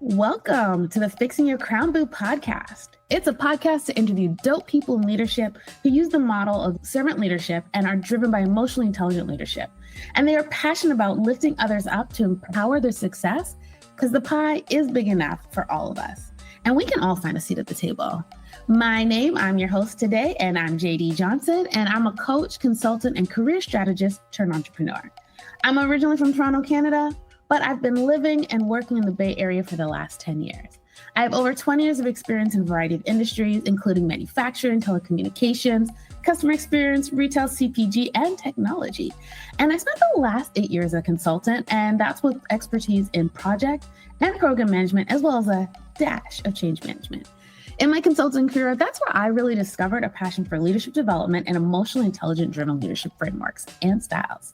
Welcome to the Fixing Your Crown Boo podcast. It's a podcast to interview dope people in leadership who use the model of servant leadership and are driven by emotionally intelligent leadership. And they are passionate about lifting others up to empower their success because the pie is big enough for all of us. And we can all find a seat at the table. I'm your host today, and I'm JD Johnson, and I'm a coach, consultant, and career strategist turned entrepreneur. I'm originally from Toronto, Canada, but I've been living and working in the Bay Area for the last 10 years. I have over 20 years of experience in a variety of industries, including manufacturing, telecommunications, customer experience, retail, CPG, and technology. And I spent the last 8 years as a consultant, and that's with expertise in project and program management, as well as a dash of change management. In my consulting career, that's where I really discovered a passion for leadership development and emotionally intelligent driven leadership frameworks and styles.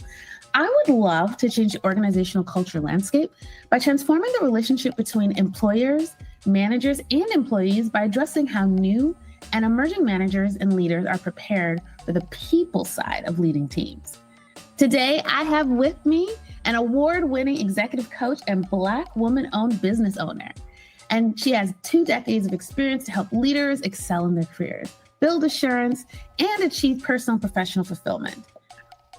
I would love to change the organizational culture landscape by transforming the relationship between employers, managers, and employees by addressing how new and emerging managers and leaders are prepared for the people side of leading teams. Today, I have with me an award-winning executive coach and Black woman-owned business owner. And she has 2 decades of experience to help leaders excel in their careers, build assurance, and achieve personal and professional fulfillment.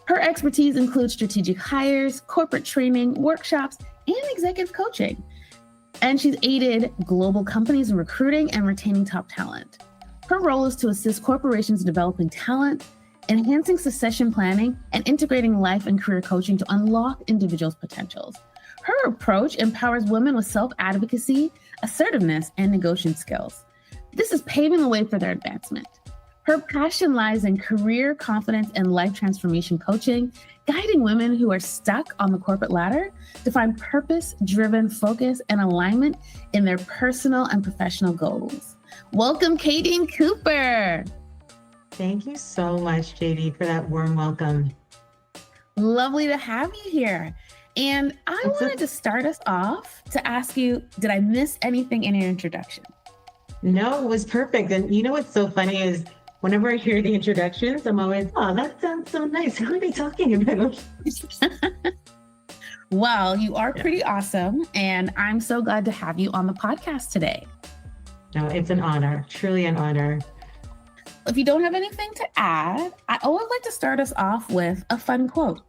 Her expertise includes strategic hires, corporate training, workshops, and executive coaching. And she's aided global companies in recruiting and retaining top talent. Her role is to assist corporations in developing talent, enhancing succession planning, and integrating life and career coaching to unlock individuals' potentials. Her approach empowers women with self-advocacy, assertiveness, and negotiation skills. This is paving the way for their advancement. Her passion lies in career confidence and life transformation coaching, guiding women who are stuck on the corporate ladder to find purpose-driven focus and alignment in their personal and professional goals. Welcome, Kadine Cooper. Thank you so much, JD, for that warm welcome. Lovely to have you here. And I wanted to start us off to ask you, did I miss anything in your introduction? No, it was perfect. And you know what's so funny is whenever I hear the introductions, I'm always, oh, that sounds so nice. Who are they talking about? Well, you are pretty awesome. And I'm so glad to have you on the podcast today. No, it's an honor, truly an honor. If you don't have anything to add, I always like to start us off with a fun quote.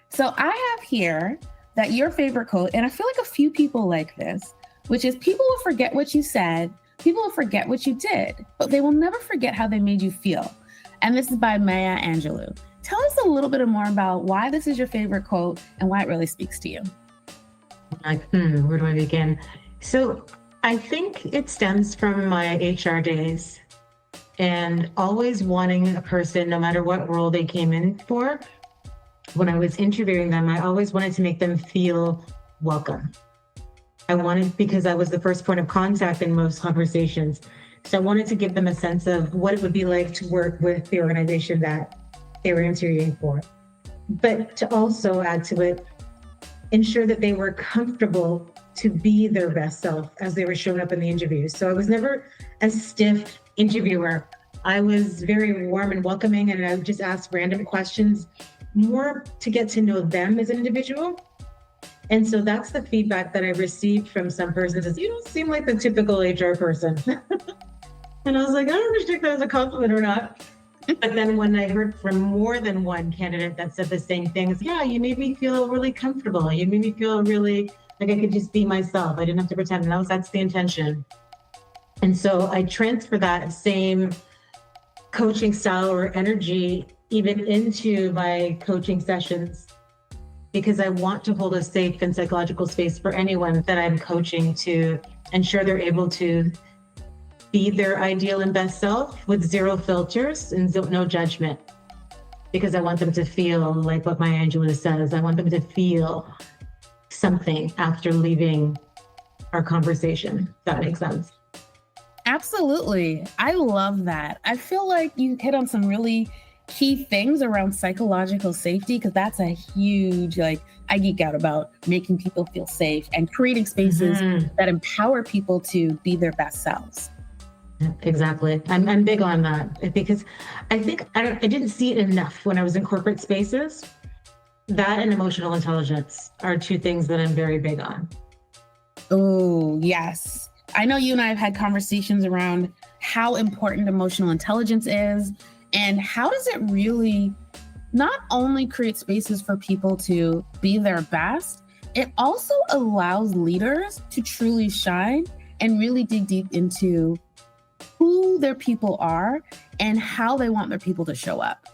So I have here that your favorite quote, and I feel like a few people like this, which is people will forget what you said, people will forget what you did, but they will never forget how they made you feel. And this is by Maya Angelou. Tell us a little bit more about why this is your favorite quote and why it really speaks to you. Where do I begin? So I think it stems from my HR days and always wanting a person, no matter what role they came in for. When I was interviewing them, I always wanted to make them feel welcome. I wanted, because I was the first point of contact in most conversations. So I wanted to give them a sense of what it would be like to work with the organization that they were interviewing for. But to also add to it, ensure that they were comfortable to be their best self as they were showing up in the interview. So I was never a stiff interviewer. I was very warm and welcoming, and I would just ask random questions, more to get to know them as an individual. And so that's the feedback that I received from some persons is, you don't seem like the typical HR person. And I was like, I don't know if that was a compliment or not. But then when I heard from more than one candidate that said the same things, yeah, you made me feel really comfortable. You made me feel really like I could just be myself. I didn't have to pretend. And that's the intention. And so I transfer that same coaching style or energy even into my coaching sessions, because I want to hold a safe and psychological space for anyone that I'm coaching to ensure they're able to be their ideal and best self with zero filters and no judgment. Because I want them to feel like what Maya Angelou says, I want them to feel something after leaving our conversation, if that makes sense. Absolutely. I love that. I feel like you hit on some really key things around psychological safety, because that's a huge, I geek out about making people feel safe and creating spaces that empower people to be their best selves. Exactly. I'm big on that, because I think I didn't see it enough when I was in corporate spaces. That and emotional intelligence are 2 things that I'm very big on. Oh, yes. I know you and I have had conversations around how important emotional intelligence is and how does it really not only create spaces for people to be their best, it also allows leaders to truly shine and really dig deep into who their people are and how they want their people to show up.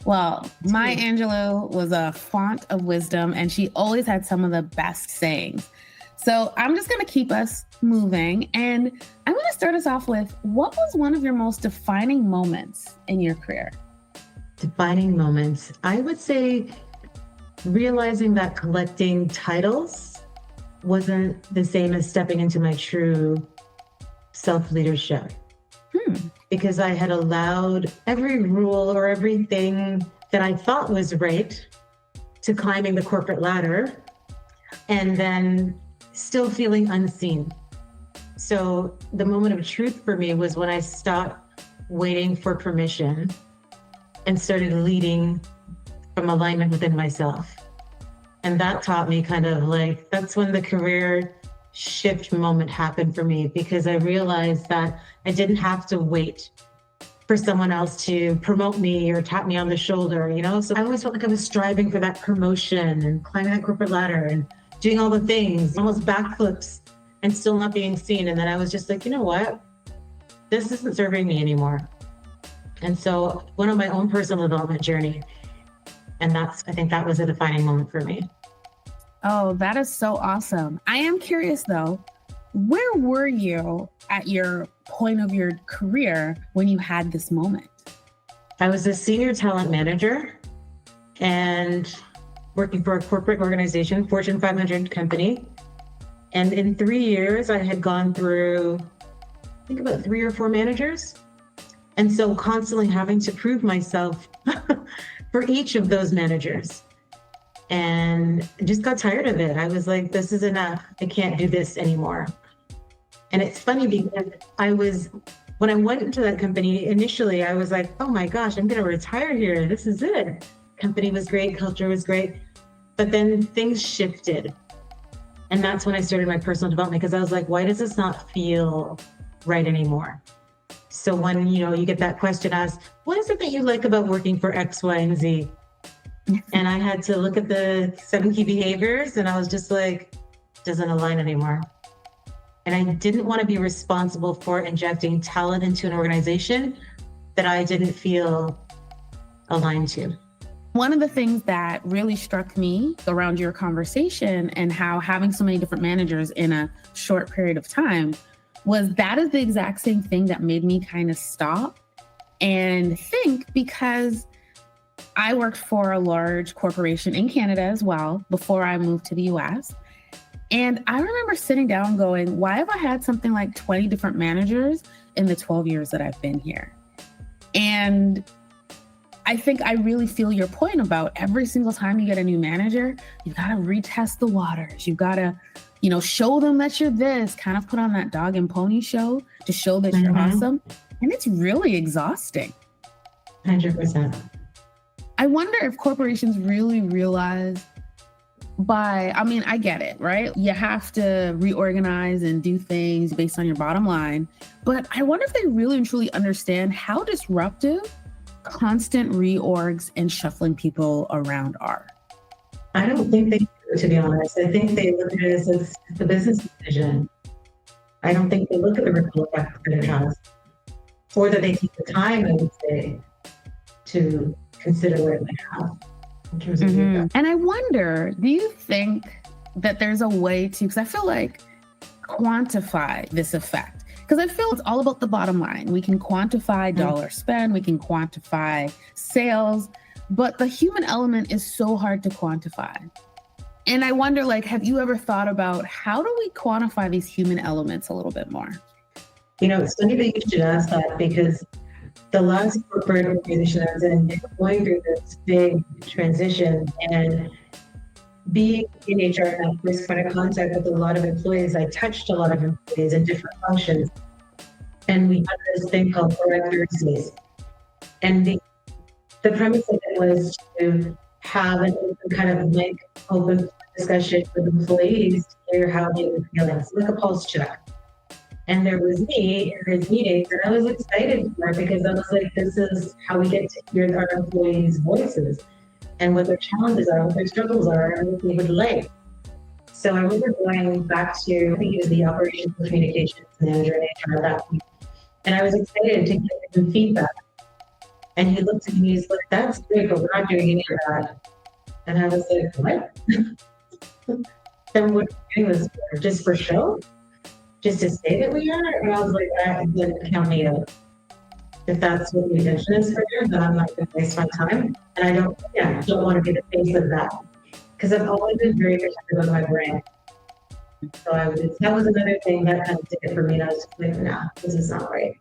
Well, Maya Angelou was a font of wisdom and she always had some of the best sayings. So I'm just going to keep us moving. And I'm going to start us off with, what was one of your most defining moments in your career? Defining moments. I would say realizing that collecting titles wasn't the same as stepping into my true self-leadership. Because I had allowed every rule or everything that I thought was right to climbing the corporate ladder and then still feeling unseen. So the moment of truth for me was when I stopped waiting for permission and started leading from alignment within myself. And that taught me kind of like, that's when the career shift moment happened for me, because I realized that I didn't have to wait for someone else to promote me or tap me on the shoulder, you know? So I always felt like I was striving for that promotion and climbing that corporate ladder and doing all the things, almost backflips and still not being seen. And then I was just like, you know what? This isn't serving me anymore. And so went on my own personal development journey. And I think that was a defining moment for me. Oh, that is so awesome. I am curious though, where were you at your point of your career when you had this moment? I was a senior talent manager and working for a corporate organization, Fortune 500 company. And in 3 years, I had gone through, I think about 3 or 4 managers. And so constantly having to prove myself for each of those managers. And I just got tired of it. I was like, this is enough. I can't do this anymore. And it's funny because when I went into that company, initially, I was like, oh my gosh, I'm going to retire here. This is it. Company was great. Culture was great. But then things shifted. And that's when I started my personal development, because I was like, why does this not feel right anymore? So when, you get that question asked, what is it that you like about working for X, Y, and Z? And I had to look at the 7 key behaviors and I was just like, doesn't align anymore. And I didn't want to be responsible for injecting talent into an organization that I didn't feel aligned to. One of the things that really struck me around your conversation and how having so many different managers in a short period of time was that is the exact same thing that made me kind of stop and think, because I worked for a large corporation in Canada as well before I moved to the US. And I remember sitting down going, why have I had something like 20 different managers in the 12 years that I've been here? And I think I really feel your point about every single time you get a new manager, you got to retest the waters. You got to, show them that you're this, kind of put on that dog and pony show to show that you're awesome. And it's really exhausting. 100%. I wonder if corporations really realize I get it, right? You have to reorganize and do things based on your bottom line. But I wonder if they really and truly understand how disruptive constant reorgs and shuffling people around are. I don't think they do, to be honest. I think they look at it as the business decision. I don't think they look at the ripple effect that it has, or that they take the time, I would say, to consider what it might have in terms of And I wonder, do you think that there's a way to, because I feel like, quantify this effect? Because I feel it's all about the bottom line. We can quantify dollar spend, we can quantify sales, but the human element is so hard to quantify. And I wonder, have you ever thought about how do we quantify these human elements a little bit more? It's funny that you should ask that, because the last corporate organization I was in, they were going through this big transition, and being in HR at that first point of contact with a lot of employees, I touched a lot of employees in different functions. And we had this thing called directors. And the premise of it was to have an open kind of open discussion with employees to Or how they were feeling, so like a pulse check. And there was me in his meetings, and I was excited for it because I was like, this is how we get to hear our employees' voices and what their challenges are, what their struggles are, and what they would like. So I remember going back to, I think he was the operations and communications manager in HR at that point. And I was excited to give him feedback. And he looked at me and he's like, that's great, but we're not doing any of that. And I was like, what? Then what we're doing this for? Just for show? Just to say that we are? And I was like, that didn't count me out. If that's what the intention is for you, then I'm not going to waste my time. And I don't want to be the face of that. Because I've always been very protective of my brand. So that was another thing that kind of did it for me. And I was just like, nah, this is not right.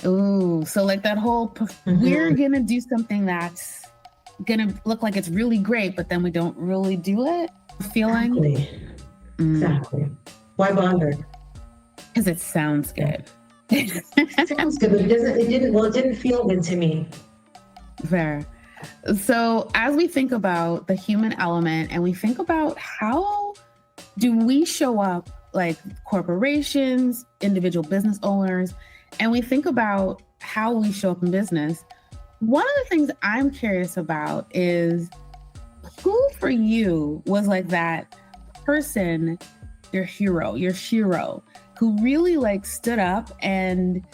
Ooh, so like that whole, we're going to do something that's going to look like it's really great, but then we don't really do it feeling. Exactly. Why bother? Because it sounds good. It sounds good, but it didn't feel good to me. Fair. So as we think about the human element and we think about how do we show up like corporations, individual business owners, and we think about how we show up in business, one of the things I'm curious about is who for you was like that person, your hero, who really like stood up and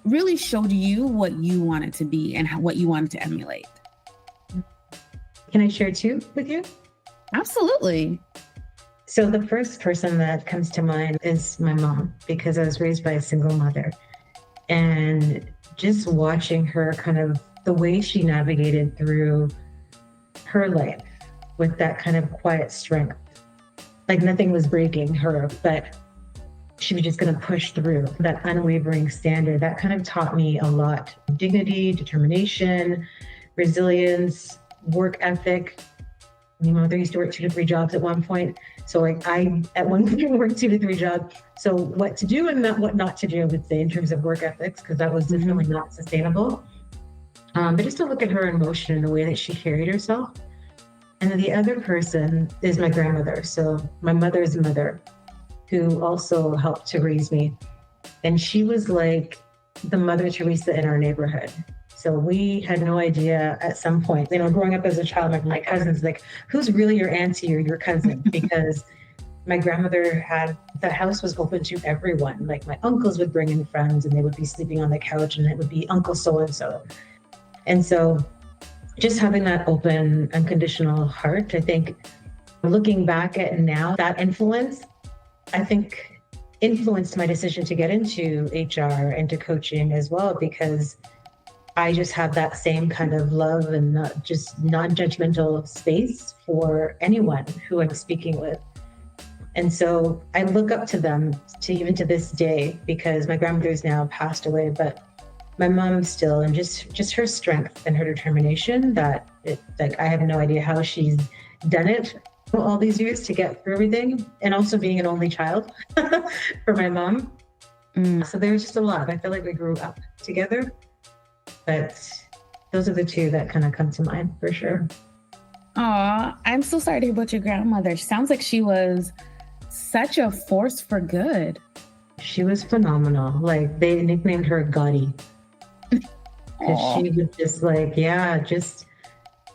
really showed you what you wanted to be and what you wanted to emulate? Can I share two with you? Absolutely. So the first person that comes to mind is my mom, because I was raised by a single mother. And just watching her kind of the way she navigated through her life with that kind of quiet strength, like nothing was breaking her, but she was just going to push through that unwavering standard. That kind of taught me a lot. Dignity, determination, resilience, work ethic. My mother used to work 2 to 3 jobs at one point. So like I, at one point, worked 2 to 3 jobs. So what to do and what not to do, I would say, in terms of work ethics, because that was definitely not sustainable. But just to look at her emotion and the way that she carried herself. And then the other person is my grandmother. So my mother's mother, who also helped to raise me. And she was like the Mother Teresa in our neighborhood. So we had no idea at some point, growing up as a child, my cousins, like, who's really your auntie or your cousin? Because my grandmother the house was open to everyone. Like my uncles would bring in friends and they would be sleeping on the couch and it would be Uncle so-and-so. And so just having that open, unconditional heart, I think looking back at now, that influence, I think influenced my decision to get into HR and to coaching as well, because I just have that same kind of love and non-judgmental space for anyone who I'm speaking with. And so I look up to them even to this day, because my grandmother's now passed away, but my mom still, and just her strength and her determination I have no idea how she's done it all these years to get through everything, and also being an only child for my mom. So there's just a lot. I feel like we grew up together, but those are the two that kind of come to mind for sure. Aw, I'm so sorry to hear about your grandmother. She sounds like she was such a force for good. She was phenomenal. Like they nicknamed her Gotti. Because she was just like, just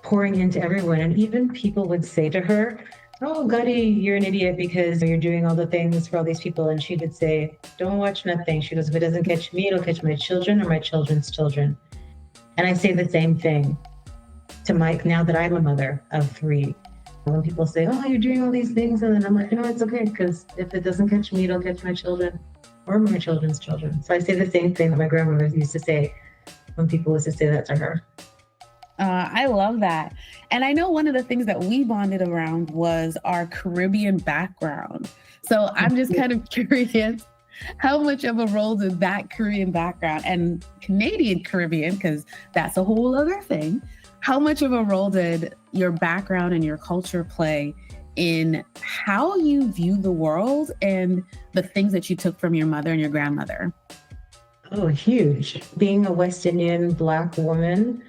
pouring into everyone. And even people would say to her, oh, Gotti, you're an idiot because you're doing all the things for all these people. And she would say, don't watch nothing. She goes, if it doesn't catch me, it'll catch my children or my children's children. And I say the same thing to Mike now that I'm a mother of 3. When people say, oh, you're doing all these things, and then I'm like, no, it's okay, because if it doesn't catch me, it'll catch my children or my children's children. So I say the same thing that my grandmother used to say when people used to say that to her. I love that. And I know one of the things that we bonded around was our Caribbean background. So I'm just kind of curious, how much of a role did that Korean background and Canadian Caribbean, because that's a whole other thing, how much of a role did your background and your culture play in how you view the world and the things that you took from your mother and your grandmother? Oh, huge. Being a West Indian Black woman,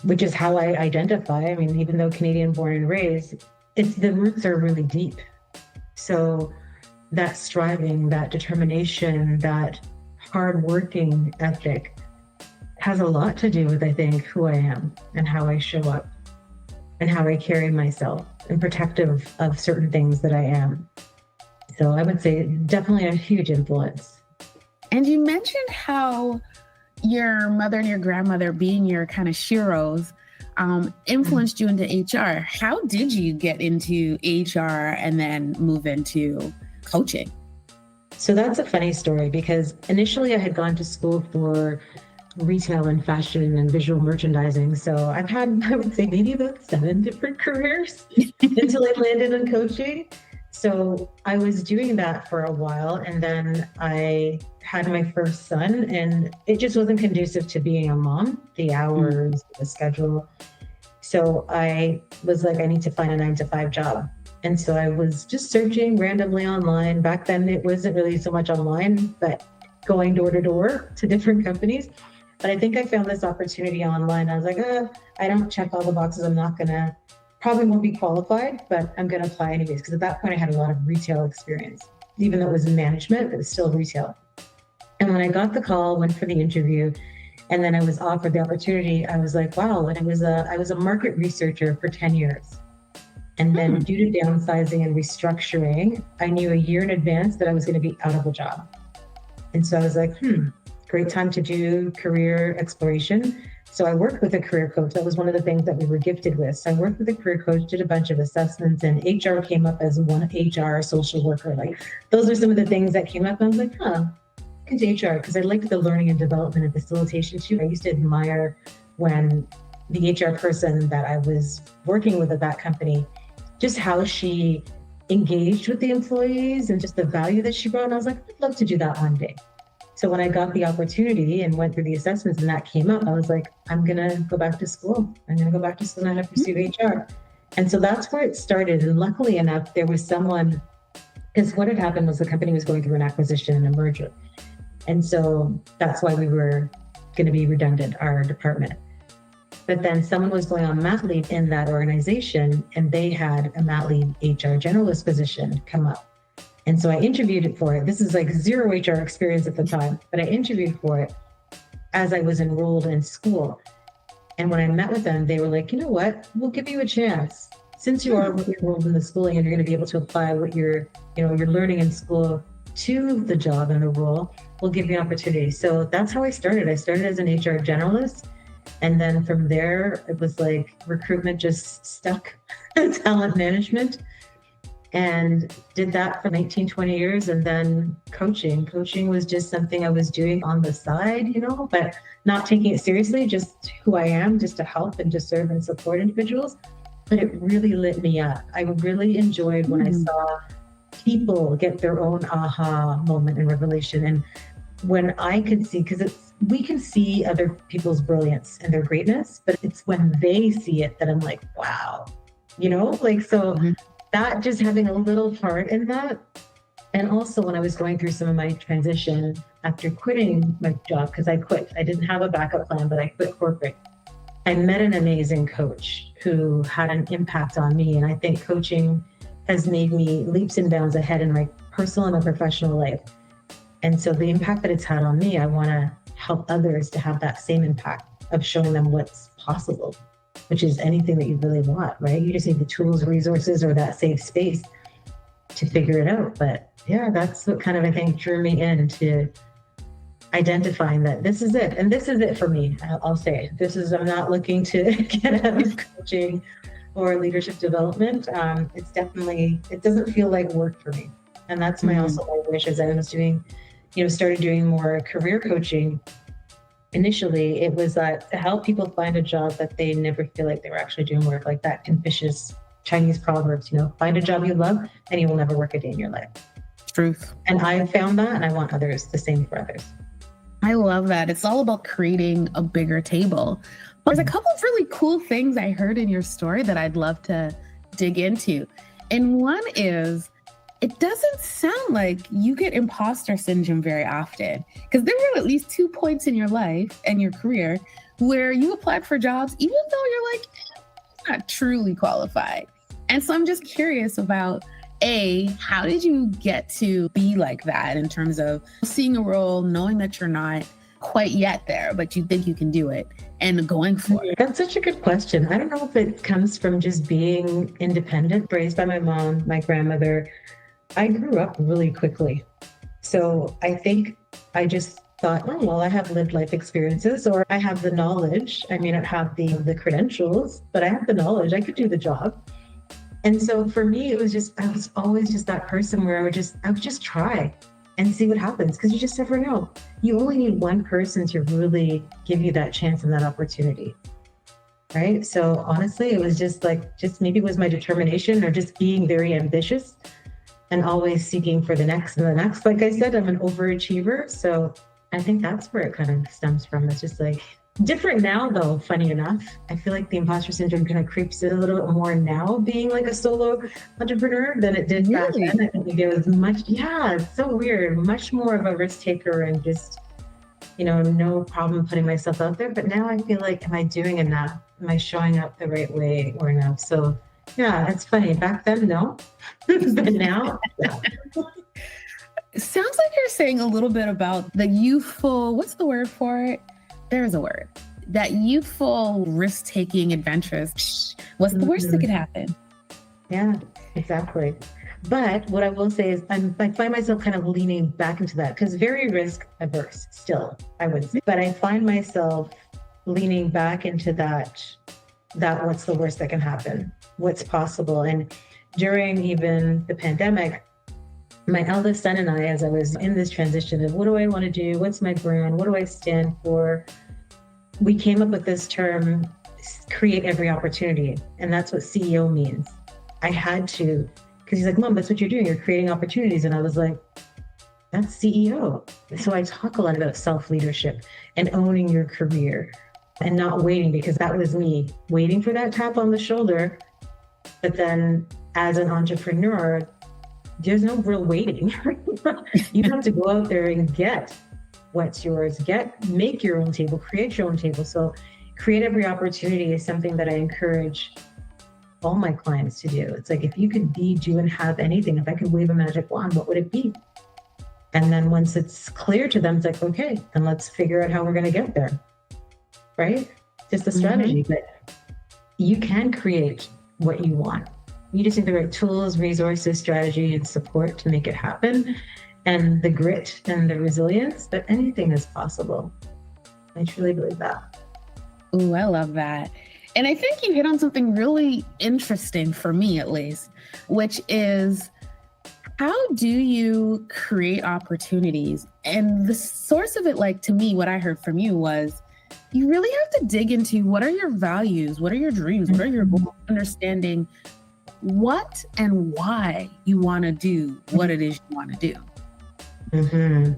which is how I identify. I mean, even though Canadian born and raised, the roots are really deep. So that striving, that determination, that hard working ethic has a lot to do with, I think, who I am and how I show up and how I carry myself and protective of certain things that I am. So I would say definitely a huge influence. And you mentioned how your mother and your grandmother being your kind of sheroes influenced you into HR. How did you get into HR and then move into coaching? So that's a funny story because initially I had gone to school for retail and fashion and visual merchandising. So I've had, I would say, maybe about 7 different careers until I landed in coaching. So I was doing that for a while, and then I had my first son, and it just wasn't conducive to being a mom, the hours, the schedule. So I was like, I need to find a 9-to-5 job. And so I was just searching randomly online. Back then, it wasn't really so much online, but going door to door to different companies. But I think I found this opportunity online. I was like, I don't check all the boxes. I'm not going to, probably won't be qualified, but I'm going to apply anyways. Because at that point, I had a lot of retail experience. Even though it was in management, it was still retail. And when I got the call, went for the interview, and then I was offered the opportunity, I was like, wow. And I was a market researcher for 10 years. And then due to downsizing and restructuring, I knew a year in advance that I was going to be out of a job. And so I was like, great time to do career exploration. So I worked with a career coach. That was one of the things that we were gifted with. So I worked with a career coach, did a bunch of assessments, and HR came up as one HR social worker. Like those are some of the things that came up. And I was like, into HR, because I liked the learning and development and facilitation too. I used to admire when the HR person that I was working with at that company, just how she engaged with the employees and just the value that she brought. And I was like, I'd love to do that one day. So when I got the opportunity and went through the assessments and that came up, I was like, I'm going to go back to school. I'm going to go back to school and I pursue HR. And so that's where it started. And luckily enough, there was someone, because what had happened was the company was going through an acquisition and a merger. And so that's why we were going to be redundant, our department. But then someone was going on mat leave in that organization, and they had a mat leave HR generalist position come up. And so I interviewed for it. This is like zero HR experience at the time, but I interviewed for it as I was enrolled in school. And when I met with them, they were like, you know what, we'll give you a chance. Since you are enrolled in the schooling and you're going to be able to apply what you're learning in school to the job and the role, we'll give you an opportunity. So that's how I started. I started as an HR generalist. And then from there, it was like recruitment just stuck, talent management, and did that for 19, 20 years. And then coaching was just something I was doing on the side, but not taking it seriously, just who I am, just to help and to serve and support individuals. But it really lit me up. I really enjoyed when I saw people get their own aha moment and revelation. And when I could see, because we can see other people's brilliance and their greatness, but it's when they see it that I'm like, wow, that just having a little part in that. And also when I was going through some of my transition after quitting my job, because I quit, I didn't have a backup plan, but I quit corporate. I met an amazing coach who had an impact on me. And I think coaching has made me leaps and bounds ahead in my personal and my professional life. And so the impact that it's had on me, I want to help others to have that same impact of showing them what's possible, which is anything that you really want, right? You just need the tools, resources, or that safe space to figure it out. But yeah, that's what kind of, I think, drew me into identifying that this is it. And this is it for me. I'll say, I'm not looking to get out of coaching or leadership development. It doesn't feel like work for me. And that's also my wish as I was doing, started doing more career coaching. Initially, it was to help people find a job that they never feel like they were actually doing work, like that Confucius Chinese proverbs, find a job you love and you will never work a day in your life. Truth. And I found that, and I want the same for others. I love that. It's all about creating a bigger table. But there's a couple of really cool things I heard in your story that I'd love to dig into. And one is, it doesn't sound like you get imposter syndrome very often, because there were at least 2 points in your life and your career where you applied for jobs, even though you're like, not truly qualified. And so I'm just curious about How did you get to be like that in terms of seeing a role, knowing that you're not quite yet there, but you think you can do it and going for it? That's such a good question. I don't know if it comes from just being independent, raised by my mom, my grandmother. I grew up really quickly. So I think I just thought, oh, well, I have lived life experiences or I have the knowledge. I may not have the credentials, but I have the knowledge. I could do the job. And so for me, it was just, I was always just that person where I would just try and see what happens, because you just never know. You only need one person to really give you that chance and that opportunity. Right. So honestly, it was just maybe it was my determination or just being very ambitious and always seeking for the next and the next. Like I said, I'm an overachiever. So I think that's where it kind of stems from. It's just like different now, though, funny enough. I feel like the imposter syndrome kind of creeps in a little bit more now, being like a solo entrepreneur than it did back then. I think it was it's so weird, much more of a risk taker and just, no problem putting myself out there. But now I feel like, am I doing enough? Am I showing up the right way or enough? So yeah, it's funny. Back then, no. But now, yeah. It sounds like you're saying a little bit about the youthful, what's the word for it? There's a word. That youthful, risk-taking, adventurous. What's the worst that could happen? Yeah, exactly. But what I will say is I find myself kind of leaning back into that, because very risk averse still, I would say. But I find myself leaning back into that what's the worst that can happen? What's possible? And during even the pandemic, my eldest son and I, as I was in this transition of what do I want to do? What's my brand? What do I stand for? We came up with this term, create every opportunity. And that's what CEO means. I had to, because he's like, Mom, that's what you're doing. You're creating opportunities. And I was like, that's CEO. So I talk a lot about self-leadership and owning your career and not waiting, because that was me waiting for that tap on the shoulder. But then as an entrepreneur, there's no real waiting. You have to go out there and get what's yours, make your own table, create your own table. So create every opportunity is something that I encourage all my clients to do. It's like, if you could be, do, and have anything, if I could wave a magic wand, what would it be? And then once it's clear to them, it's like, okay, then let's figure out how we're going to get there. Right? Just a strategy, but you can create what you want. You just need the right tools, resources, strategy, and support to make it happen, and the grit and the resilience that anything is possible. I truly believe that. Ooh, I love that. And I think you hit on something really interesting for me, at least, which is, how do you create opportunities? And the source of it, like, to me, what I heard from you was, you really have to dig into what are your values, what are your dreams, what are your goals, understanding what and why you want to do what it is you want to do.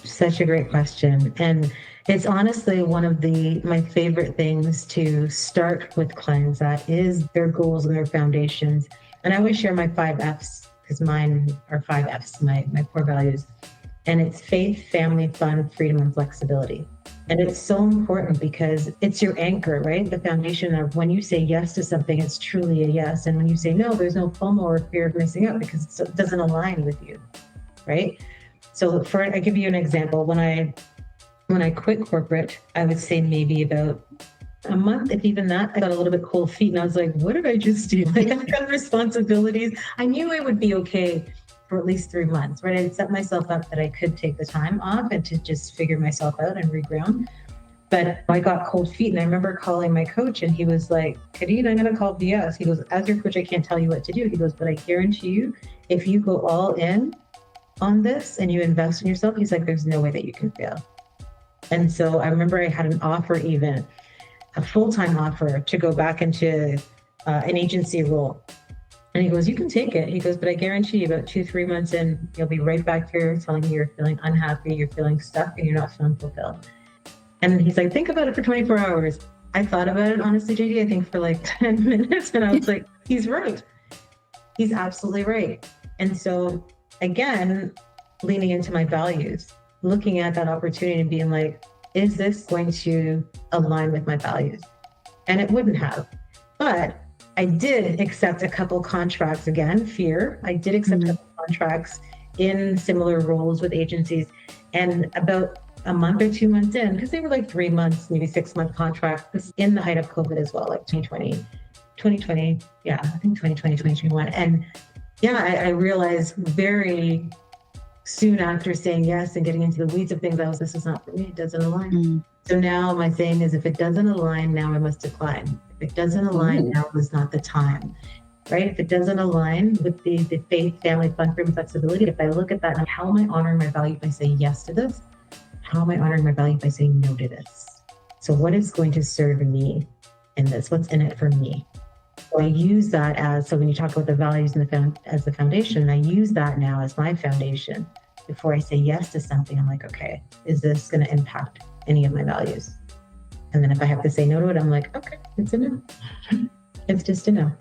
Such a great question. And it's honestly one of my favorite things to start with clients at is their goals and their foundations. And I always share my 5 Fs, because mine are 5 Fs, my core values. And it's faith, family, fun, freedom, and flexibility. And it's so important because it's your anchor, right? The foundation of when you say yes to something, it's truly a yes. And when you say no, there's no FOMO or fear of missing out because it doesn't align with you, right? So I give you an example. When I quit corporate, I would say maybe about a month, if even that, I got a little bit cold feet and I was like, what did I just do? Like, I've got responsibilities. I knew I would be okay for at least 3 months, right? I set myself up that I could take the time off and to just figure myself out and reground. But I got cold feet, and I remember calling my coach, and he was like, Kadine, I'm going to call BS. He goes, as your coach, I can't tell you what to do. He goes, but I guarantee you, if you go all in on this and you invest in yourself, he's like, there's no way that you can fail. And so I remember I had an offer, even a full-time offer, to go back into an agency role. And he goes, you can take it. He goes, but I guarantee you about 2-3 months in, you'll be right back here telling me you're feeling unhappy, you're feeling stuck, and you're not feeling fulfilled. And he's like, think about it for 24 hours. I thought about it, honestly, JD, I think for like 10 minutes. And I was like, he's right. He's absolutely right. And so again, leaning into my values, looking at that opportunity and being like, is this going to align with my values? And it wouldn't have. But I did accept a couple contracts, again, fear. I did accept a couple contracts in similar roles with agencies. And about a month or 2 months in, because they were like 3 months, maybe 6 month contracts in the height of COVID as well, like 2020, yeah, I think 2020, 2021. And yeah, I realized very soon after saying yes and getting into the weeds of things, this is not for me, it doesn't align. So now my saying is, if it doesn't align, now I must decline. If it doesn't align, now is not the time, right? If it doesn't align with the faith, family, fun, freedom, flexibility, if I look at that, how am I honoring my value if I say yes to this? How am I honoring my value if I say no to this? So what is going to serve me in this? What's in it for me? So I use that so when you talk about the values as the foundation, I use that now as my foundation. Before I say yes to something, I'm like, okay, is this going to impact any of my values? And then if I have to say no to it, I'm like, okay, it's a no. It's just a no.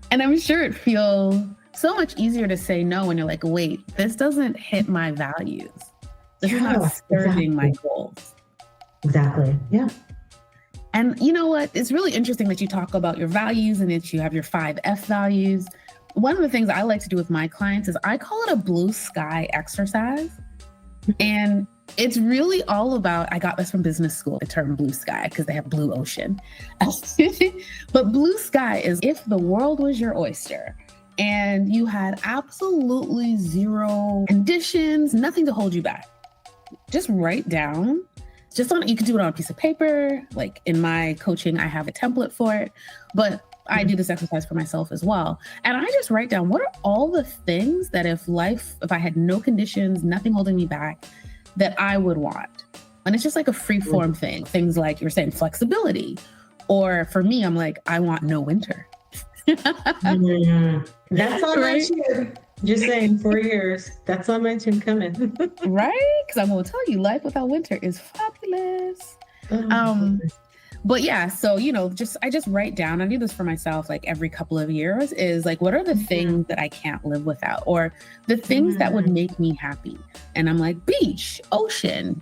And I'm sure it feels so much easier to say no when you're like, wait, this doesn't hit my values. This is not serving my goals. Exactly. Yeah. And you know what? It's really interesting that you talk about your values and that you have your 5 F values. One of the things I like to do with my clients is I call it a blue sky exercise. And it's really all about, I got this from business school, the term blue sky, because they have blue ocean. But blue sky is if the world was your oyster and you had absolutely zero conditions, nothing to hold you back. Just write down, you can do it on a piece of paper. Like in my coaching, I have a template for it, but I do this exercise for myself as well. And I just write down, what are all the things that if I had no conditions, nothing holding me back, that I would want? And it's just like a free form thing. Things like you're saying flexibility. Or for me, I'm like, I want no winter. That's on my tune. Just saying, 4 years. That's on my tune coming. Right? Because I'm going to tell you, life without winter is fabulous. But yeah, so, I just write down, I do this for myself, like every couple of years, is like, what are the things that I can't live without, or the things that would make me happy? And I'm like, beach, ocean,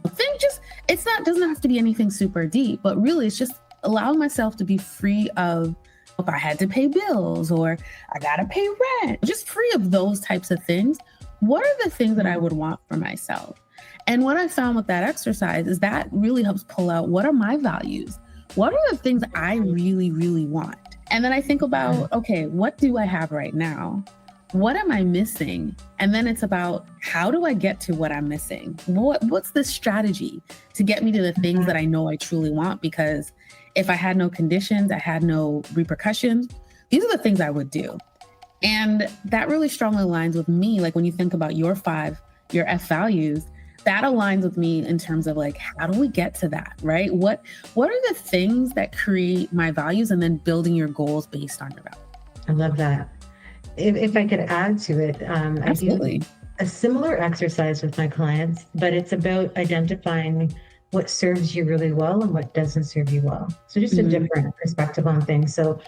doesn't have to be anything super deep, but really it's just allowing myself to be free of, if I had to pay bills or I got to pay rent, just free of those types of things. What are the things that I would want for myself? And what I found with that exercise is that really helps pull out, what are my values? What are the things I really, really want? And then I think about, okay, what do I have right now? What am I missing? And then it's about, how do I get to what I'm missing? What's the strategy to get me to the things that I know I truly want? Because if I had no conditions, I had no repercussions, these are the things I would do. And that really strongly aligns with me. Like when you think about your F values, that aligns with me in terms of like, how do we get to that, right? What are the things that create my values, and then building your goals based on your values? I love that. If I could add to it, Absolutely. I do a similar exercise with my clients, but it's about identifying what serves you really well and what doesn't serve you well. So just a different perspective on things. So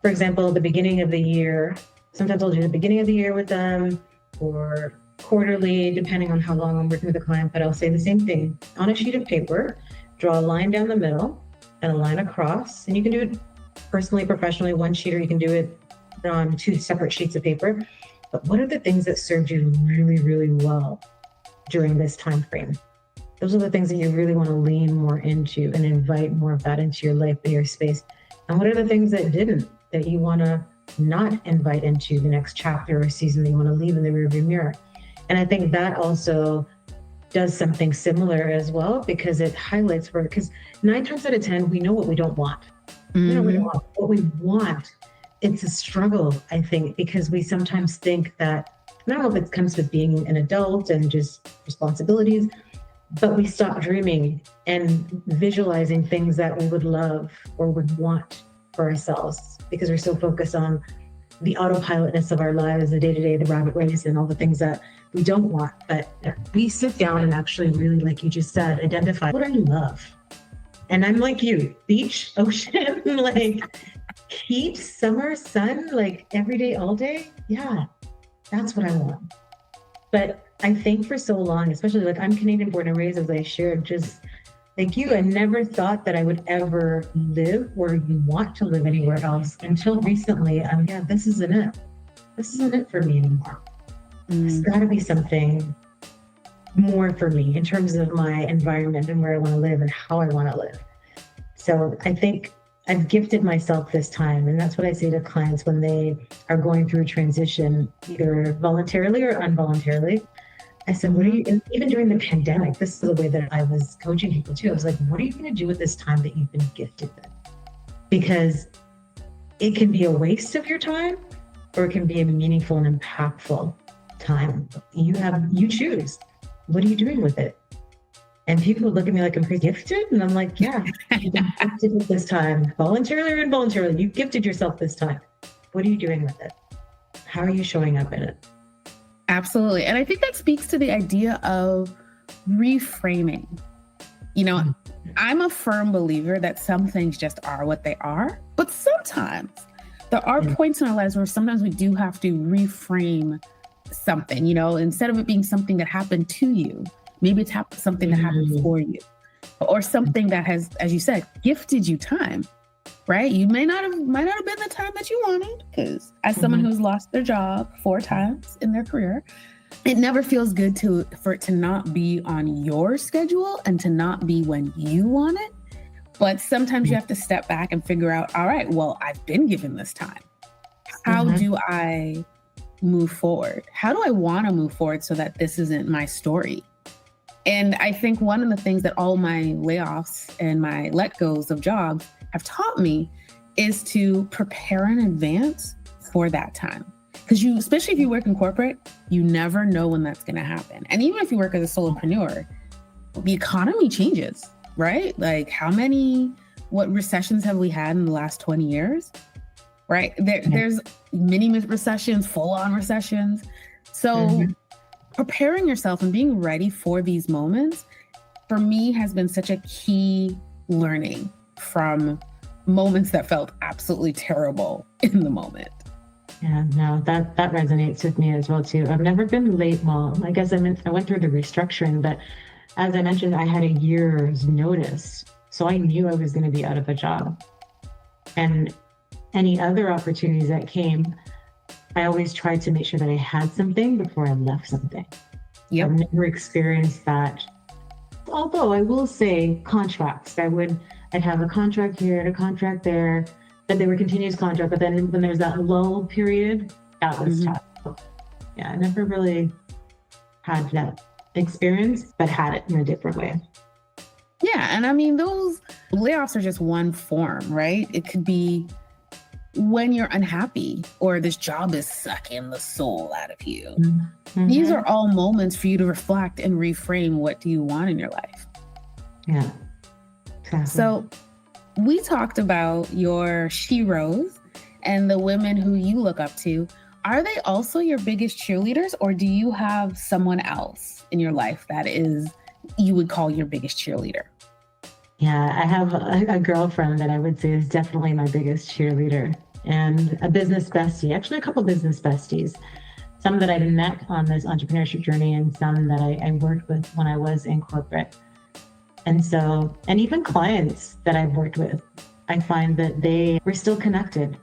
for example, the beginning of the year, sometimes I'll do the beginning of the year with them, or quarterly, depending on how long I'm working with the client, but I'll say the same thing on a sheet of paper, draw a line down the middle and a line across. And you can do it personally, professionally, one sheet, or you can do it on 2 separate sheets of paper. But what are the things that served you really, really well during this time frame? Those are the things that you really want to lean more into and invite more of that into your life and your space. And what are the things that didn't, that you want to not invite into the next chapter or season, that you want to leave in the rearview mirror? And I think that also does something similar as well, because it highlights because 9 times out of 10, we know what we don't want. We know what we want. It's a struggle, I think, because we sometimes think that, I don't know if it comes with being an adult and just responsibilities, but we stop dreaming and visualizing things that we would love or would want for ourselves, because we're so focused on the autopilotness of our lives, the day-to-day, the rabbit race, and all the things that we don't want. But we sit down and actually really, like you just said, identify, what do you love? And I'm like you, beach, ocean, like heat, summer, sun, like every day, all day. Yeah, that's what I want. But I think for so long, especially like I'm Canadian born and raised, as I shared, just Thank you. I never thought that I would ever live or even want to live anywhere else until recently. Yeah, this isn't it. This isn't it for me anymore. It's got to be something more for me in terms of my environment and where I want to live and how I want to live. So I think I've gifted myself this time. And that's what I say to clients when they are going through a transition, either voluntarily or involuntarily. I said, what are you, and even during the pandemic, this is the way that I was coaching people too. I was like, what are you going to do with this time that you've been gifted with? Because it can be a waste of your time or it can be a meaningful and impactful time. You choose. What are you doing with it? And people look at me like I'm gifted. And I'm like, yeah, you've been gifted with this time, voluntarily or involuntarily. You've gifted yourself this time. What are you doing with it? How are you showing up in it? Absolutely. And I think that speaks to the idea of reframing. You know, I'm a firm believer that some things just are what they are, but sometimes there are points in our lives where sometimes we do have to reframe something, you know, instead of it being something that happened to you, maybe it's something that happened for you, or something that has, as you said, gifted you time, right? You might not have been the time that you wanted, because as someone who's lost their job 4 times in their career, it never feels good for it to not be on your schedule and to not be when you want it. But sometimes you have to step back and figure out, all right, well, I've been given this time. How do I move forward? How do I want to move forward so that this isn't my story? And I think one of the things that all my layoffs and my let goes of jobs have taught me is to prepare in advance for that time. Because especially if you work in corporate, you never know when that's going to happen. And even if you work as a solopreneur, the economy changes, right? Like what recessions have we had in the last 20 years, right? There's mini recessions, full-on recessions. So preparing yourself and being ready for these moments, for me, has been such a key learning from moments that felt absolutely terrible in the moment. Yeah, no, that resonates with me as well too. I've never been late. Well, I guess I went through the restructuring, but as I mentioned, I had a year's notice. So I knew I was going to be out of a job. And any other opportunities that came, I always tried to make sure that I had something before I left something. I've never experienced that. Although I will say contracts, I'd have a contract here and a contract there, but they were continuous contract. But then when there's that lull period, that was tough. Yeah, I never really had that experience, but had it in a different way. Yeah. And I mean, those layoffs are just one form, right? It could be when you're unhappy or this job is sucking the soul out of you. These are all moments for you to reflect and reframe, what do you want in your life? Yeah, exactly. So we talked about your sheroes and the women who you look up to. Are they also your biggest cheerleaders, or do you have someone else in your life that you would call your biggest cheerleader? Yeah, I have a girlfriend that I would say is definitely my biggest cheerleader, and a business bestie, actually a couple business besties, some that I've met on this entrepreneurship journey and some that I worked with when I was in corporate. And even clients that I've worked with, I find that we're still connected.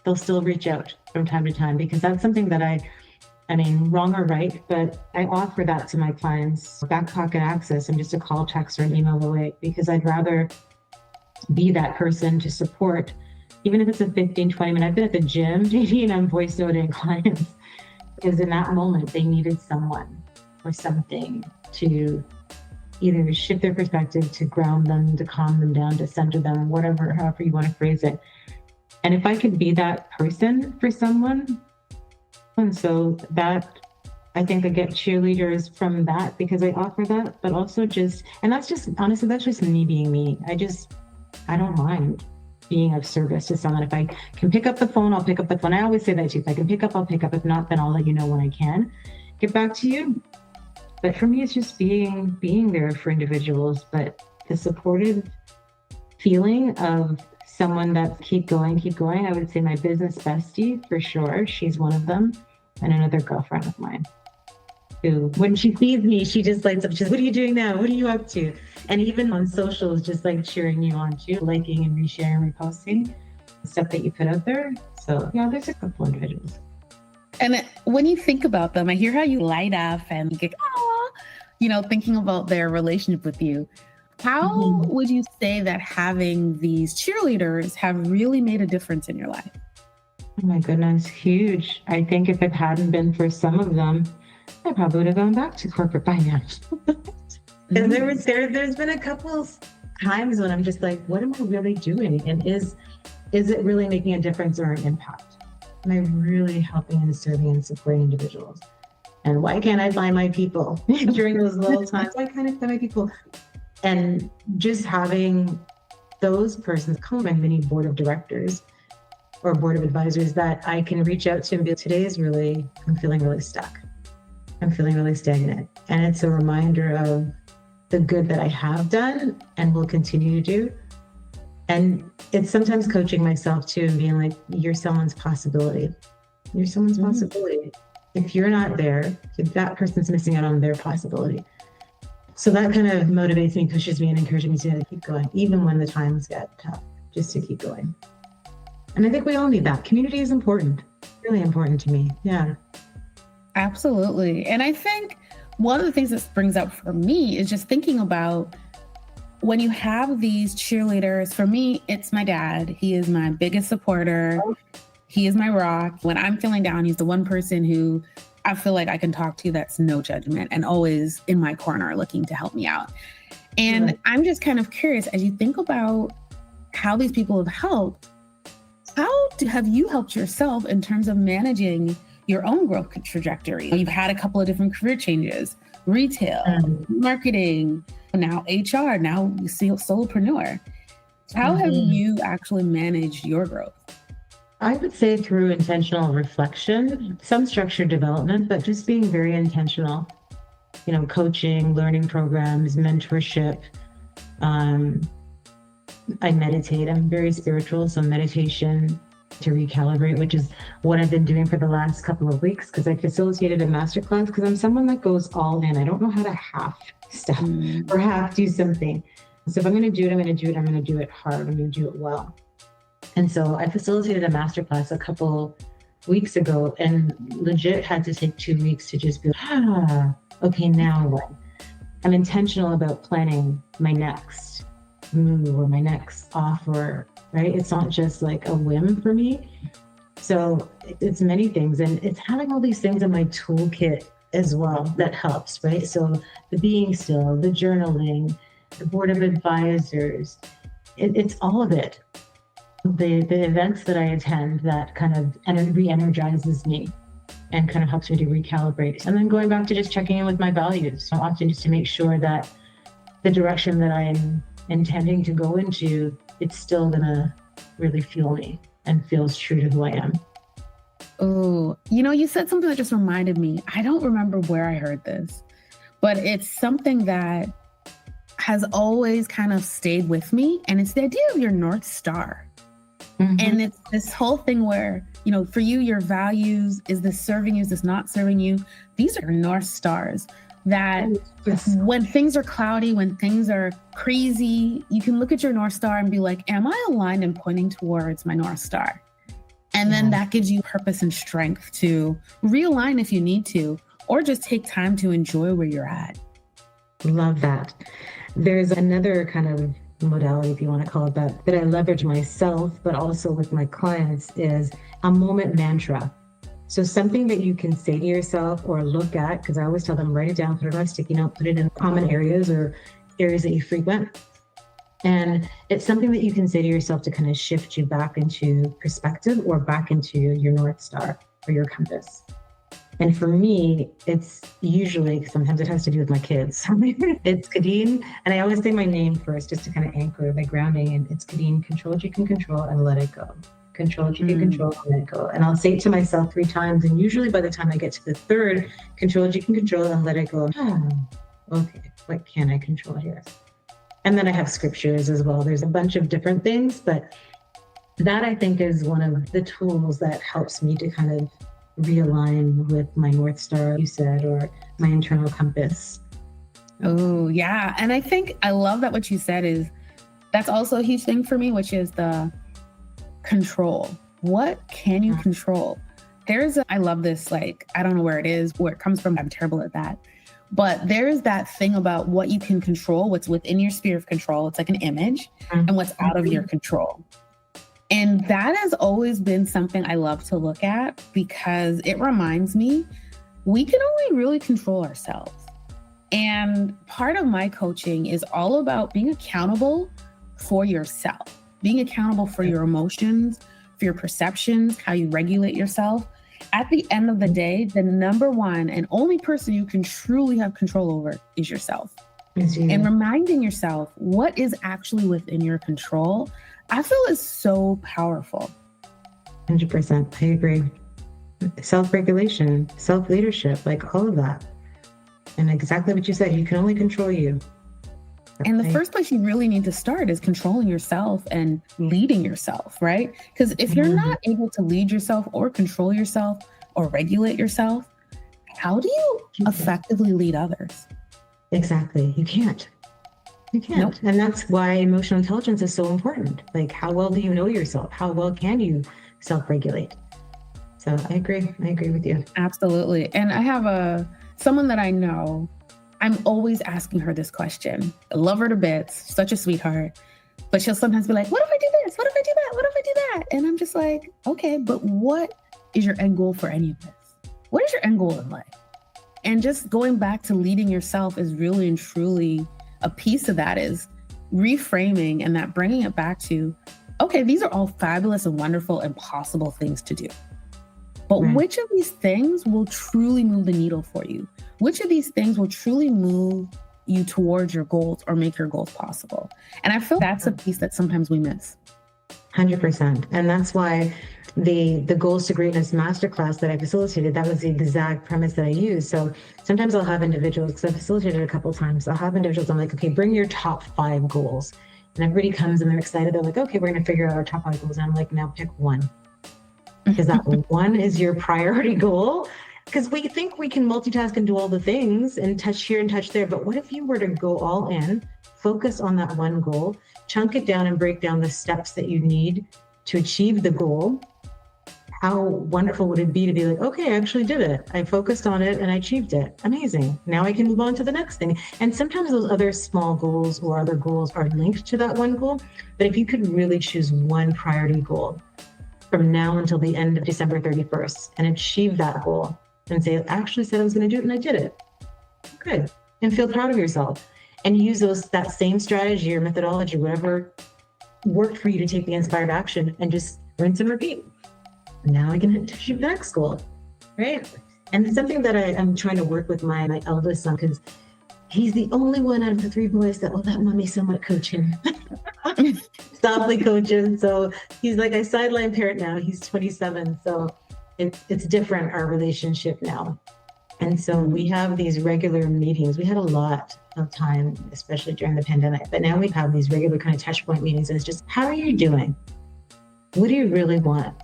They'll still reach out from time to time, because that's something that I mean, wrong or right, but I offer that to my clients, back pocket access. I'm just a call, text, or an email away, because I'd rather be that person to support, even if it's a 15, 20 minute. I've been at the gym, JD, and I'm voice noting clients, because in that moment, they needed someone or something to either shift their perspective, to ground them, to calm them down, to center them, however you want to phrase it. And if I could be that person for someone, and so that, I think I get cheerleaders from that, because I offer that, but also honestly, that's just me being me. I don't mind being of service to someone. If I can pick up the phone, I'll pick up the phone. I always say that too. If I can pick up, I'll pick up. If not, then I'll let you know when I can get back to you. But for me, it's just being there for individuals, but the supportive feeling of someone that keep going. I would say my business bestie, for sure. She's one of them, and another girlfriend of mine. too. When she sees me, she just lights up. She's, what are you doing now? What are you up to? And even on socials, just like cheering you on too, liking and resharing, reposting stuff that you put out there. So yeah, there's a couple individuals. And when you think about them, I hear how you light up and you get, thinking about their relationship with you. How would you say that having these cheerleaders have really made a difference in your life? Oh my goodness, huge. I think if it hadn't been for some of them, I probably would have gone back to corporate finance. And there's been a couple times when I'm just like, what am I really doing? And is it really making a difference or an impact? Am I really helping and serving and supporting individuals? And why can't I find my people during those low times? Why can't I find my people? And just having those persons come my mini board of directors or board of advisors that I can reach out to and be, today is really, I'm feeling really stuck. I'm feeling really stagnant. And it's a reminder of the good that I have done and will continue to do. And it's sometimes coaching myself too and being like, you're someone's possibility. You're someone's possibility. If you're not there, if that person's missing out on their possibility. So that kind of motivates me, pushes me, and encourages me to keep going, even when the times get tough, just to keep going. And I think we all need that. Community is important, really important to me. Yeah. Absolutely. And I think one of the things that springs up for me is just thinking about when you have these cheerleaders. For me, it's my dad. He is my biggest supporter. He is my rock. When I'm feeling down, he's the one person who I feel like I can talk to that's no judgment and always in my corner looking to help me out. And I'm just kind of curious, as you think about how these people have helped, have you helped yourself in terms of managing your own growth trajectory? You've had a couple of different career changes, retail, marketing, now HR, now solopreneur. How have you actually managed your growth? I would say through intentional reflection, some structured development, but just being very intentional, coaching, learning programs, mentorship. I meditate. I'm very spiritual, so meditation to recalibrate, which is what I've been doing for the last couple of weeks because I facilitated a masterclass because I'm someone that goes all in. I don't know how to half stuff or half do something. So if I'm going to do it, I'm going to do it. I'm going to do it hard. I'm going to do it well. And so I facilitated a masterclass a couple weeks ago and legit had to take 2 weeks to just be, okay, now what? I'm intentional about planning my next move or my next offer, right? It's not just like a whim for me. So it's many things. And it's having all these things in my toolkit as well that helps, right? So the being still, the journaling, the board of advisors, it's all of it. The events that I attend that kind of re-energizes me and kind of helps me to recalibrate. And then going back to just checking in with my values, so often just to make sure that the direction that I'm intending to go into, it's still gonna really fuel me and feels true to who I am. Oh, you said something that just reminded me. I don't remember where I heard this, but it's something that has always kind of stayed with me. And it's the idea of your North Star. And it's this whole thing where, for you, your values, is this serving you? Is this not serving you? These are North Stars that when things are cloudy, when things are crazy, you can look at your North Star and be like, am I aligned and pointing towards my North Star? And then that gives you purpose and strength to realign if you need to, or just take time to enjoy where you're at. Love that. There's another kind of modality, if you want to call it that I leverage myself, but also with my clients, is a moment mantra. So something that you can say to yourself or look at, because I always tell them, write it down, put it on a sticky note, put it in common areas or areas that you frequent. And it's something that you can say to yourself to kind of shift you back into perspective or back into your North Star or your compass. And for me, it's usually, sometimes it has to do with my kids. It's Kadine, and I always say my name first just to kind of anchor the grounding. And it's Kadine, control what you can control and let it go. Control what you can control and let it go. And I'll say it to myself 3 times. And usually by the time I get to the 3rd, control what you can control and let it go. Okay, what can I control here? And then I have scriptures as well. There's a bunch of different things, but that I think is one of the tools that helps me to kind of realign with my North Star, you said, or my internal compass. Oh, yeah. And I think I love that what you said is that's also a huge thing for me, which is the control. What can you control? I love this, like, I don't know where it comes from. I'm terrible at that. But there's that thing about what you can control, what's within your sphere of control. It's like an image, and what's out of your control. And that has always been something I love to look at because it reminds me we can only really control ourselves. And part of my coaching is all about being accountable for yourself, being accountable for your emotions, for your perceptions, how you regulate yourself. At the end of the day, the number one and only person you can truly have control over is yourself. And reminding yourself what is actually within your control, I feel is so powerful. 100%. I agree. Self-regulation, self-leadership, like all of that. And exactly what you said, you can only control you. And the first place you really need to start is controlling yourself and leading yourself, right? Because if you're not able to lead yourself or control yourself or regulate yourself, how do you effectively lead others? Exactly. You can't. You can't. Nope. And that's why emotional intelligence is so important. Like, how well do you know yourself? How well can you self-regulate? So I agree. I agree with you. Absolutely. And I have someone that I know, I'm always asking her this question. I love her to bits, such a sweetheart. But she'll sometimes be like, what if I do this? What if I do that? What if I do that? And I'm just like, okay, but what is your end goal for any of this? What is your end goal in life? And just going back to leading yourself is really and truly a piece of that, is reframing and that bringing it back to, okay, these are all fabulous and wonderful and possible things to do. But which of these things will truly move the needle for you? Which of these things will truly move you towards your goals or make your goals possible? And I feel that's a piece that sometimes we miss. 100%. And that's why the Goals to Greatness Masterclass that I facilitated, that was the exact premise that I used. So sometimes I'll have individuals, because I've facilitated a couple of times, I'll have individuals, I'm like, okay, bring your top 5 goals. And everybody comes and they're excited. They're like, okay, we're going to figure out our top 5 goals. And I'm like, now pick one. Because that one is your priority goal. Because we think we can multitask and do all the things and touch here and touch there. But what if you were to go all in, focus on that one goal, chunk it down and break down the steps that you need to achieve the goal? How wonderful would it be to be like, okay, I actually did it. I focused on it and I achieved it. Amazing. Now I can move on to the next thing. And sometimes those other small goals or other goals are linked to that one goal. But if you could really choose one priority goal from now until the end of December 31st and achieve that goal and say, I actually said I was going to do it and I did it. Good. And feel proud of yourself and use that same strategy or methodology, whatever worked for you to take the inspired action, and just rinse and repeat. Now I can achieve the next goal, right? And it's something that I'm trying to work with my eldest son, because he's the only one out of the 3 boys that will let mommy somewhat coach him. Softly coaches. So he's like a sideline parent now. He's 27. So it's different, our relationship now. And so we have these regular meetings. We had a lot of time, especially during the pandemic, but now we have these regular kind of touch point meetings. And it's just, how are you doing? What do you really want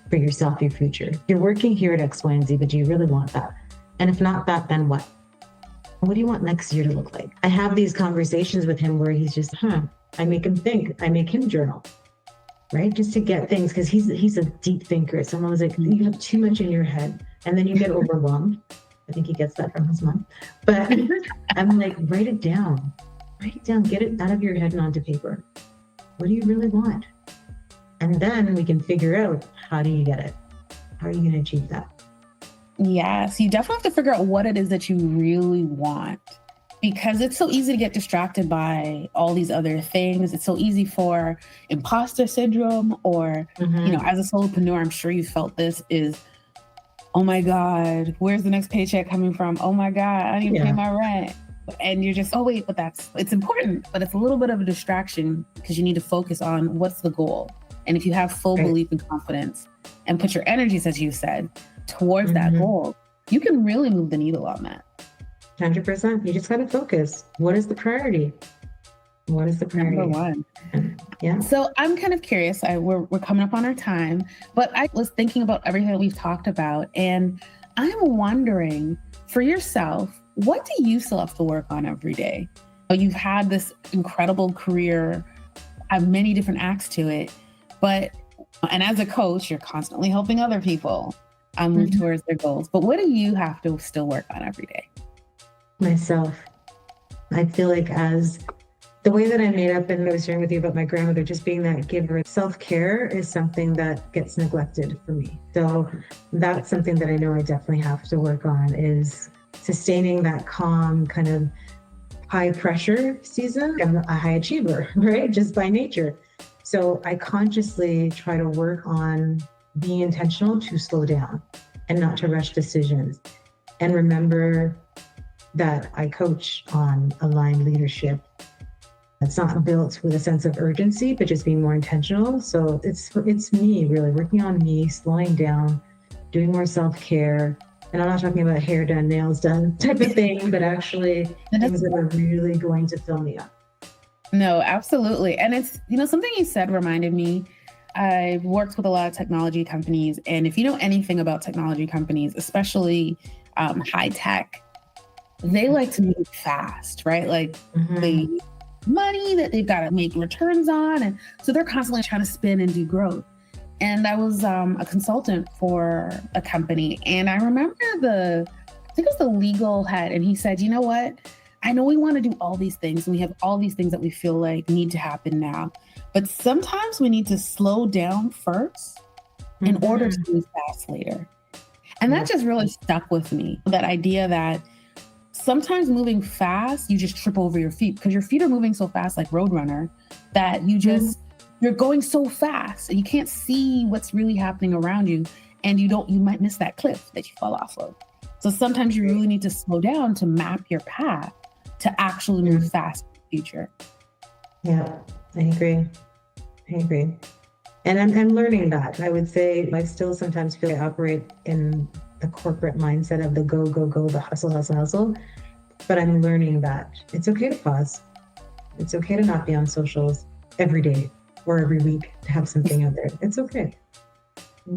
for yourself, your future? You're working here at X, Y, and Z, but do you really want that? And if not that, then what? What do you want next year to look like? I have these conversations with him where he's just, I make him think, I make him journal, right? Just to get things, because he's a deep thinker. Someone was like, you have too much in your head and then you get overwhelmed. I think he gets that from his mom. But I'm like, write it down, get it out of your head and onto paper. What do you really want? And then we can figure out, how do you get it? How are you going to achieve that? Yes, you definitely have to figure out what it is that you really want, because it's so easy to get distracted by all these other things. It's so easy for imposter syndrome, or, as a solopreneur, I'm sure you felt this, is, oh my God, where's the next paycheck coming from? Oh my God, I need to pay my rent. And you're just, oh wait, but it's important, but it's a little bit of a distraction because you need to focus on what's the goal. And if you have full belief and confidence and put your energies, as you said, towards that goal, you can really move the needle on that. 100%. You just got to focus. What is the priority? What is the priority? Number one. Yeah. So I'm kind of curious. We're coming up on our time, but I was thinking about everything that we've talked about, and I'm wondering, for yourself, what do you still have to work on every day? You've had this incredible career, have many different acts to it, and as a coach, you're constantly helping other people move towards their goals. But what do you have to still work on every day? Myself. I feel like as the way that I made up, and I was sharing with you about my grandmother, just being that giver, self-care is something that gets neglected for me. So that's something that I know I definitely have to work on, is sustaining that calm kind of high pressure season. I'm a high achiever, right? Just by nature. So I consciously try to work on being intentional to slow down and not to rush decisions. And remember that I coach on aligned leadership. It's not built with a sense of urgency, but just being more intentional. So it's me really working on me, slowing down, doing more self-care. And I'm not talking about hair done, nails done type of thing, but actually things that are really going to fill me up. No, absolutely. And it's, something you said reminded me, I've worked with a lot of technology companies. And if you know anything about technology companies, especially high tech, they like to move fast, right? Like they money that they've got to make returns on. And so they're constantly trying to spin and do growth. And I was a consultant for a company. And I remember I think it was the legal head. And he said, you know what? I know we want to do all these things. And we have all these things that we feel like need to happen now. But sometimes we need to slow down first in order to move fast later. And that just really stuck with me. That idea that sometimes moving fast, you just trip over your feet because your feet are moving so fast, like Roadrunner, that you're going so fast and you can't see what's really happening around you. And you might miss that cliff that you fall off of. So sometimes you really need to slow down to map your path to actually move fast in the future. Yeah, I agree. And I'm learning that. I would say I still sometimes feel I operate in the corporate mindset of the go, the hustle. But I'm learning that it's okay to pause. It's okay to not be on socials every day or every week, to have something out there. It's okay.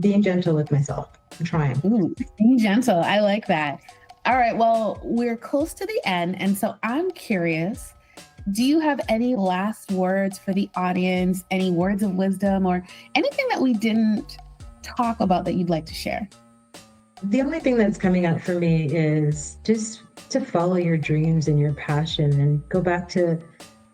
Being gentle with myself. I'm trying. Ooh, being gentle. I like that. All right. Well, we're close to the end. And so I'm curious, do you have any last words for the audience, any words of wisdom or anything that we didn't talk about that you'd like to share? The only thing that's coming up for me is just to follow your dreams and your passion and go back to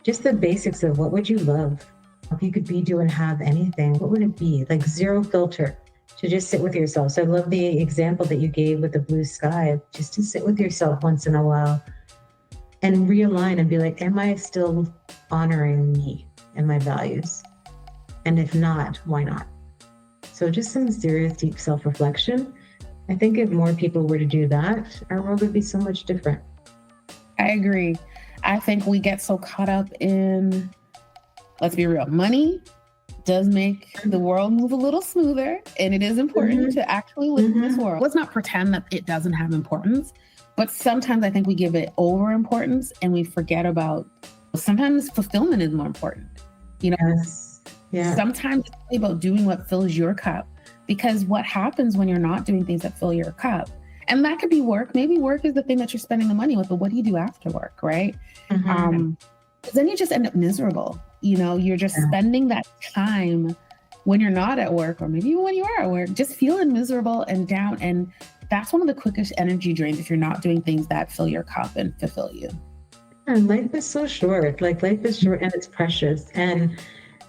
just the basics of what would you love? If you could be, do, and have anything, what would it be? Like zero filter, to just sit with yourself. So I love the example that you gave with the blue sky, just to sit with yourself once in a while and realign and be like, am I still honoring me and my values? And if not, why not? So just some serious, deep self-reflection. I think if more people were to do that, our world would be so much different. I agree. I think we get so caught up in, let's be real, money does make the world move a little smoother, and it is important to actually live in this world. Let's not pretend that it doesn't have importance, but sometimes I think we give it over importance and we forget about, sometimes fulfillment is more important. Yes. Yeah. Sometimes it's really about doing what fills your cup, because what happens when you're not doing things that fill your cup? And that could be work. Maybe work is the thing that you're spending the money with, but what do you do after work, right? Because then you just end up miserable. You're just spending that time when you're not at work, or maybe even when you are at work, just feeling miserable and down. And that's one of the quickest energy drains if you're not doing things that fill your cup and fulfill you. And life is so short. Life is short and it's precious. And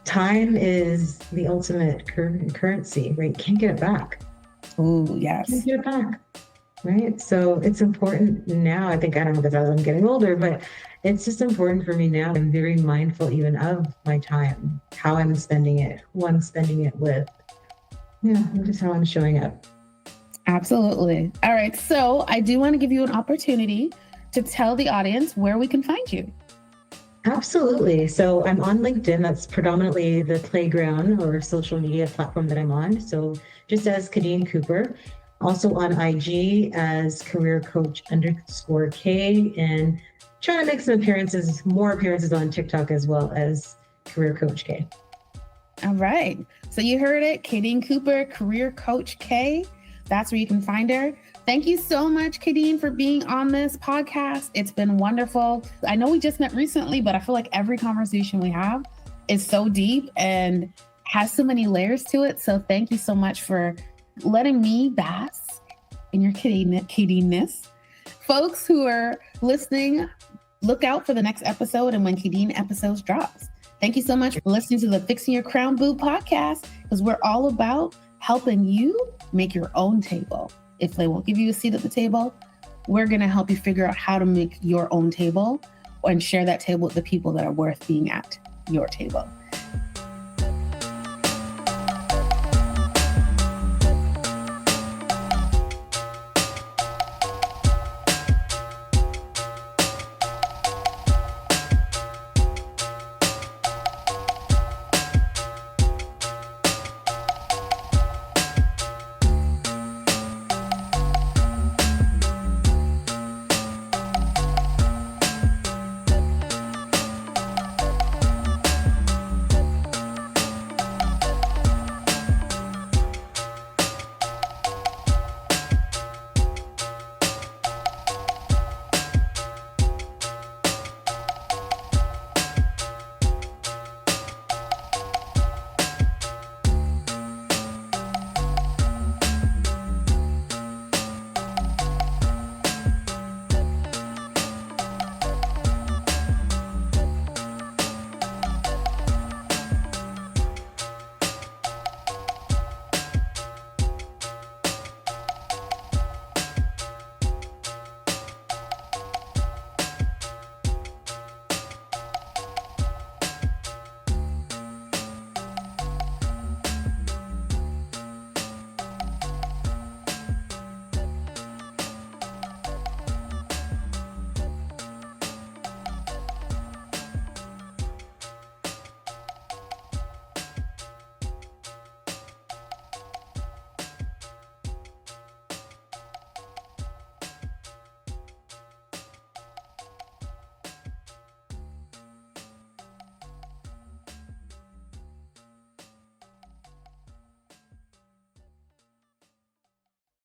time is the ultimate currency, right? You can't get it back. Oh, yes. You can't get it back, right? So it's important now. I don't know if I'm getting older, but it's just important for me now. I'm very mindful even of my time, how I'm spending it, who I'm spending it with. Yeah, just how I'm showing up. Absolutely. All right. So I do want to give you an opportunity to tell the audience where we can find you. Absolutely. So I'm on LinkedIn. That's predominantly the playground or social media platform that I'm on. So just as Kadine Cooper. Also on IG as career coach _K, and trying to make some more appearances on TikTok as well as Career Coach K. All right. So you heard it, Kadine Cooper, Career Coach K. That's where you can find her. Thank you so much, Kadine, for being on this podcast. It's been wonderful. I know we just met recently, but I feel like every conversation we have is so deep and has so many layers to it. So thank you so much for letting me bask in your Kadine-ness. Folks who are listening, look out for the next episode and when Kadine episodes drops. Thank you so much for listening to the Fixin' Your Crown Boo podcast, because we're all about helping you make your own table. If they won't give you a seat at the table, we're going to help you figure out how to make your own table and share that table with the people that are worth being at your table.